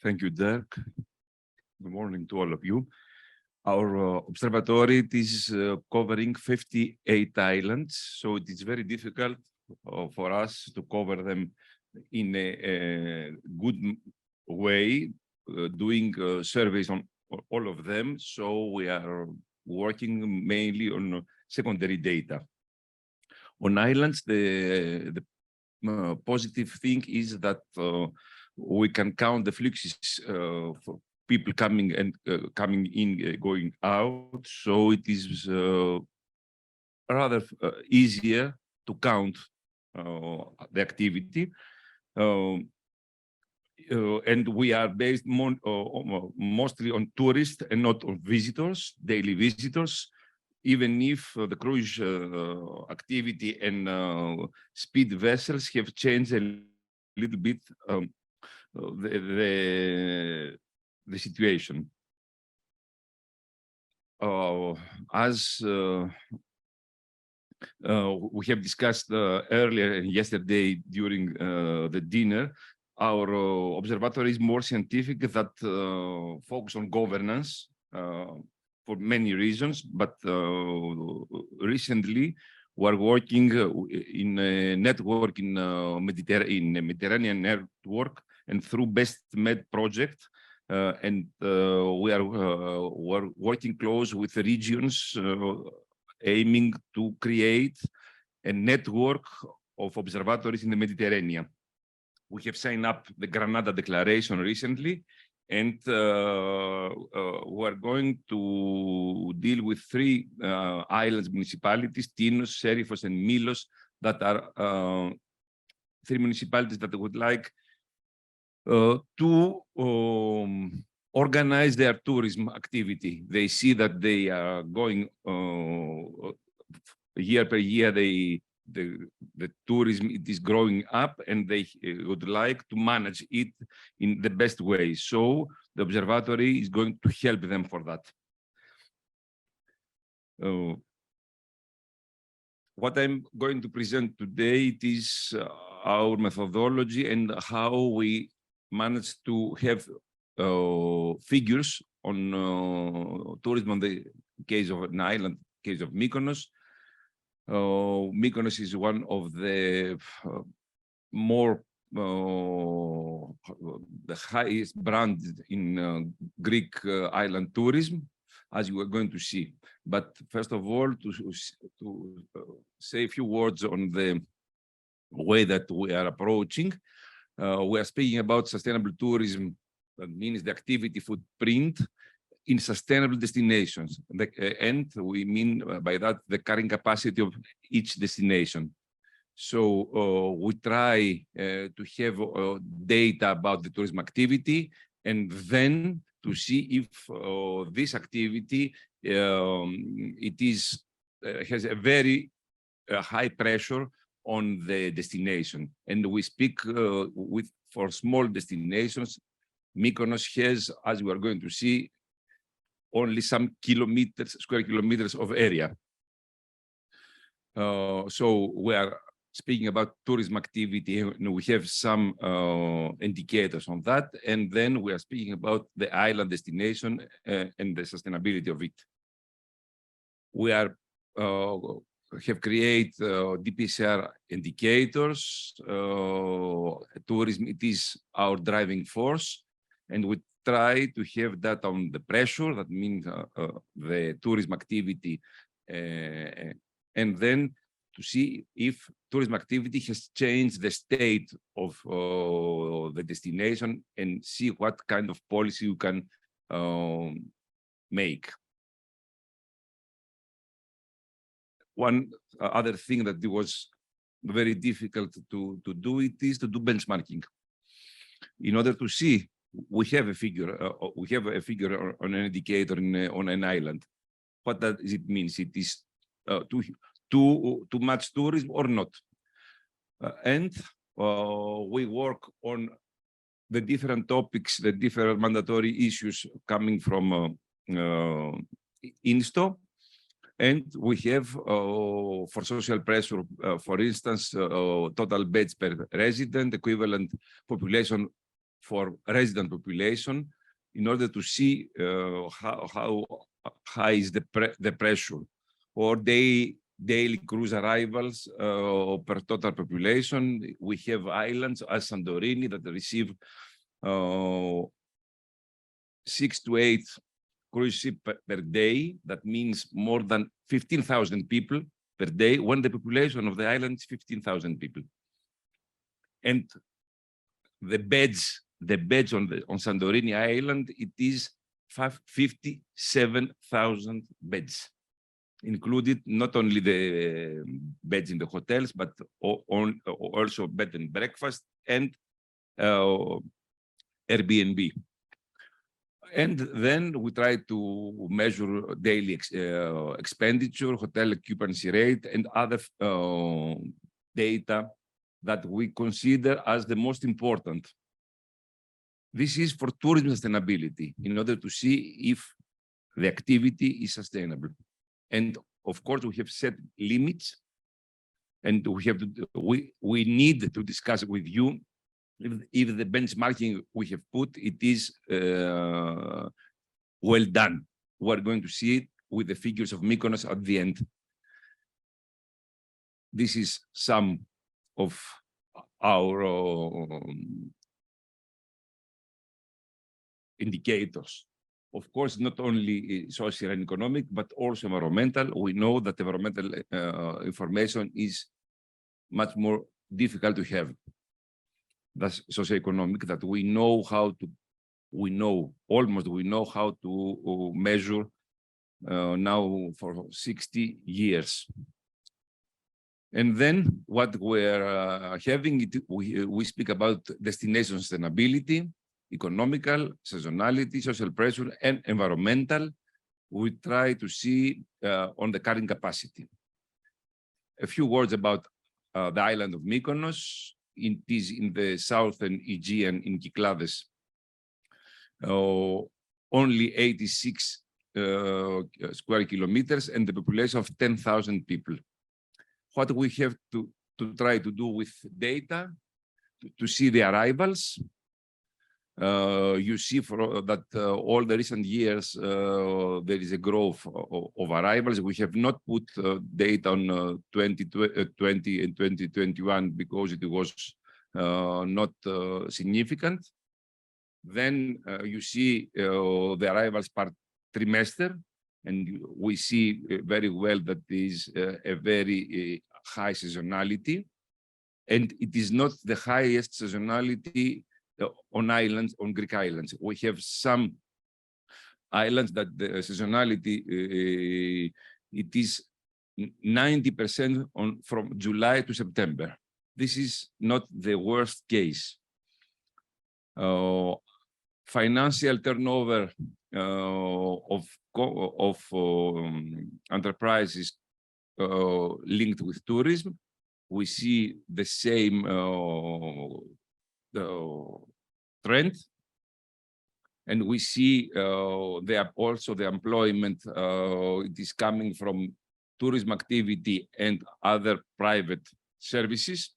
Thank you, Dirk. Good morning to all of you. Our observatory is covering 58 islands, so it is very difficult for us to cover them in a good way, doing surveys on all of them. So we are working mainly on secondary data. On islands, the positive thing is that we can count the fluxes for people coming and coming in, going out. So it is rather easier to count the activity. And we are based mostly on tourists and not on visitors, daily visitors, even if the cruise activity and speed vessels have changed a little bit the situation. As we have discussed earlier and yesterday during the dinner, our observatory is more scientific that focus on governance for many reasons, but recently we're working in a network in Mediterranean network and through Best Med project, and we're working close with the regions, aiming to create a network of observatories in the Mediterranean. We have signed up the Granada Declaration recently, and we're going to deal with 3 islands municipalities, Tinos, Serifos, and Milos, that are 3 municipalities that would like to organize their tourism activity. They see that they are going year per year, the tourism, it is growing up, and they would like to manage it in the best way. So the observatory is going to help them for that. What I'm going to present today, it is our methodology and how we managed to have figures on tourism on the case of an island, case of Mykonos. Mykonos is one of the the highest brand in Greek island tourism, as you are going to see. But first of all, to say a few words on the way that we are approaching. We are speaking about sustainable tourism. That means the activity footprint in sustainable destinations. And we mean by that the carrying capacity of each destination. So we try to have data about the tourism activity, and then to see if this activity has a very high pressure on the destination. And we speak for small destinations. Mykonos has, as we are going to see, only some square kilometers of area. So we are speaking about tourism activity, and we have some indicators on that. And then we are speaking about the island destination and the sustainability of it. We have created DPCR indicators. Tourism, it is our driving force, and we try to have that on the pressure, that means the tourism activity, and then to see if tourism activity has changed the state of the destination, and see what kind of policy you can make. One other thing that it was very difficult to do it is to do benchmarking. In order to see, we have a figure on an indicator on an island. What does it mean? It is too much tourism or not? And we work on the different topics, the different mandatory issues coming from INSTO. And we have, for social pressure, for instance, total beds per resident, equivalent population for resident population in order to see how high is the pressure, or daily cruise arrivals per total population. We have islands as Santorini that receive 6 to 8 cruise ships per day. That means more than 15,000 people per day, when the population of the island is 15,000 people. And the beds on Santorini Island, it is 57,000 beds, included not only the beds in the hotels, but also bed and breakfast and Airbnb. And then we try to measure daily expenditure, hotel occupancy rate, and other data that we consider as the most important. This is for tourism sustainability, in order to see if the activity is sustainable. And of course, we have set limits, and we need to discuss with you if the benchmarking we have put, it is well done. We're going to see it with the figures of Mykonos at the end. This is some of our indicators. Of course, not only social and economic, but also environmental. We know that environmental information is much more difficult to have. That's socioeconomic, that we know how to, we know how to measure now for 60 years. And then what we're having, we speak about destination sustainability, economical, seasonality, social pressure, and environmental. We try to see on the carrying capacity. A few words about the island of Mykonos. It is in the southern Aegean in Kyklades. Only 86 square kilometers and the population of 10,000 people. What we have to try to do with data, to see the arrivals. You see that all the recent years, there is a growth of arrivals. We have not put data on 2020 and 2021 because it was not significant. Then you see the arrivals per trimester, and we see very well that there is a very high seasonality, and it is not the highest seasonality on islands, on Greek islands. We have some islands that the seasonality, it is 90% from July to September. This is not the worst case. Financial turnover of enterprises linked with tourism. We see the same trend, and we see also the employment. It is coming from tourism activity and other private services.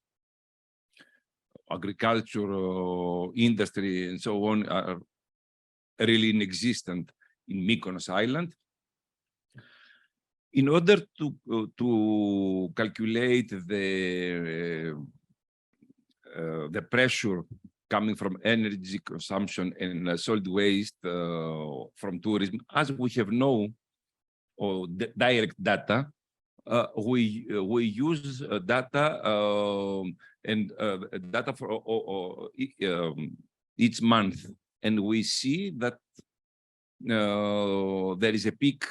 Agriculture, industry, and so on are really inexistent in Mykonos Island. In order to calculate the pressure coming from energy consumption and solid waste from tourism, as we have no direct data, we use data and data for each month, and we see that there is a peak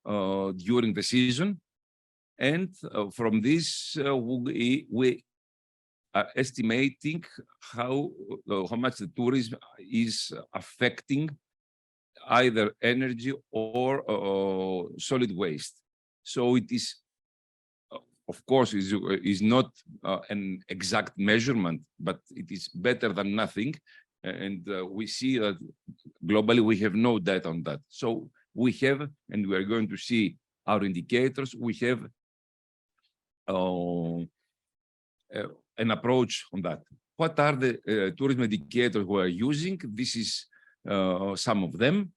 during the season, and from this we are estimating how much the tourism is affecting either energy or solid waste. So it is, of course, is not an exact measurement, but it is better than nothing. And we see that globally we have no data on that. So we have, and we are going to see our indicators, we have an approach on that. what are the tourism indicators we are using? This is some of them.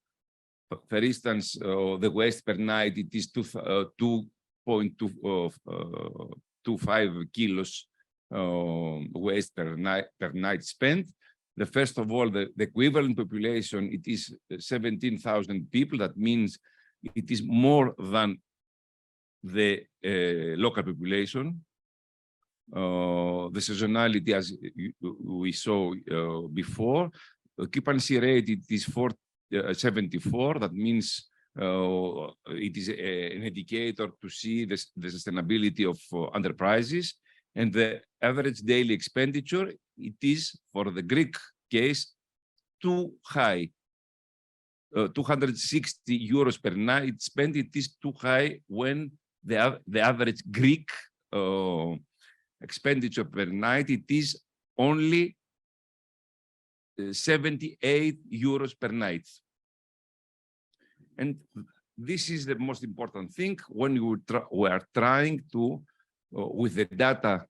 For instance, the waste per night, it is 2.25 kilos waste per night spent. The first of all, the equivalent population, it is 17,000 people. That means it is more than the local population. The seasonality, as we saw before, occupancy rate, it is 74. That means it is an indicator to see the sustainability of enterprises. And the average daily expenditure, it is, for the Greek case, too high. 260 euros per night spent, it is too high when the average Greek expenditure per night, it is only 78 euros per night. And this is the most important thing when we are trying to, with the data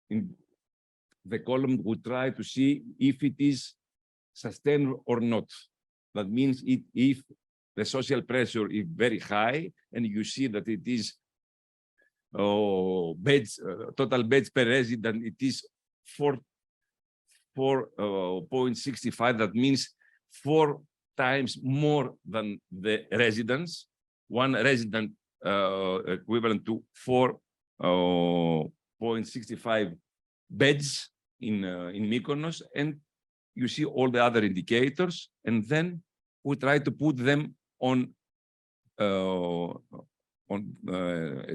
in the column, we try to see if it is sustainable or not. That means if the social pressure is very high and you see that it is beds, total beds per resident, it is 4.65. That means 4 times more than the residents. One resident equivalent to 4.65 beds in Mykonos, and you see all the other indicators, and then we try to put them on a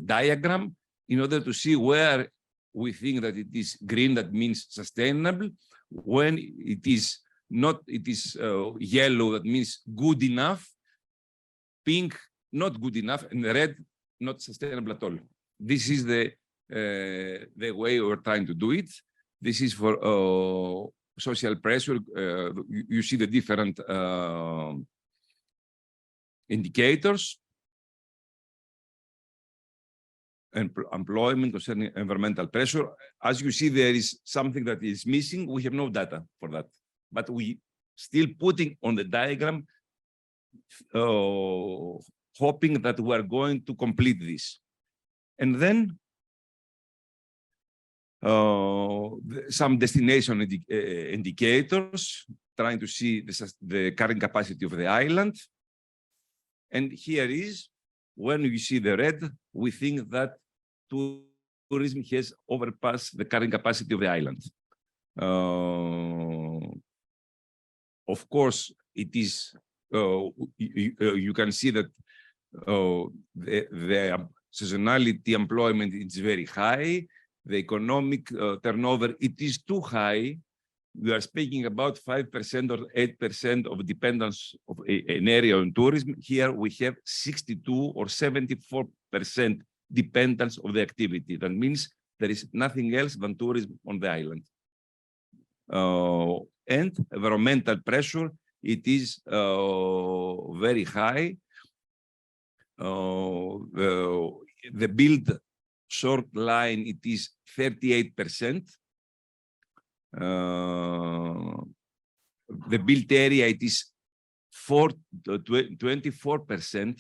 diagram in order to see where we think that it is green, that means sustainable. When it is not, it is yellow, that means good enough, pink, not good enough, and red, not sustainable at all. This is the way we're trying to do it. This is for social pressure. You see the different indicators. And employment concerning environmental pressure. As you see, there is something that is missing. We have no data for that, but we still putting on the diagram, hoping that we are going to complete this. And then some destination indicators, trying to see the carrying capacity of the island. And here is, when you see the red, we think that tourism has overpassed the carrying capacity of the island. Of course, it is, you can see that the seasonality employment is very high. The economic turnover, it is too high. We are speaking about 5% or 8% of dependence of an area on tourism. Here we have 62 or 74% dependence of the activity. That means there is nothing else than tourism on the island. And environmental pressure, it is very high. The build short line, it is 38%. The built area, it is 24%.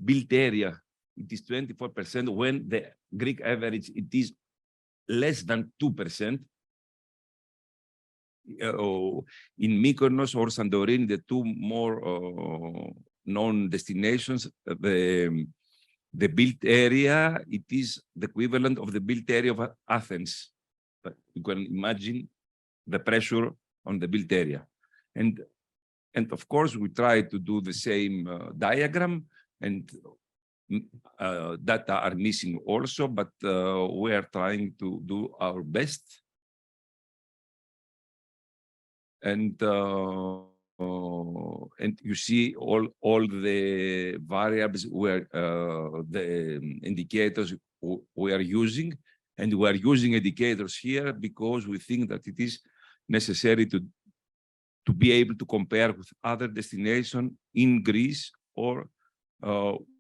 Built area, it is 24%, when the Greek average, it is less than 2%. In Mykonos or Santorini, the two more known destinations, the built area, it is the equivalent of the built area of Athens. But you can imagine the pressure on the built area. And of course, we try to do the same diagram, and data are missing also, but we are trying to do our best. And you see all the variables where the indicators we are using. And we are using indicators here because we think that it is necessary to be able to compare with other destinations in Greece or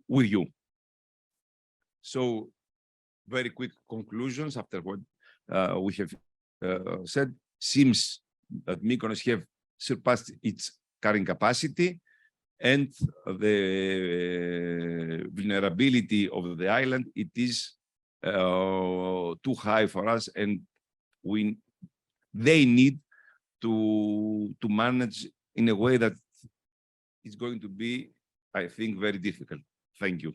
with you. So very quick conclusions after what we have said, seems that Mykonos have surpassed its carrying capacity, and the vulnerability of the island, it is too high for us, and they need to manage in a way that is going to be, I think, very difficult. Thank you.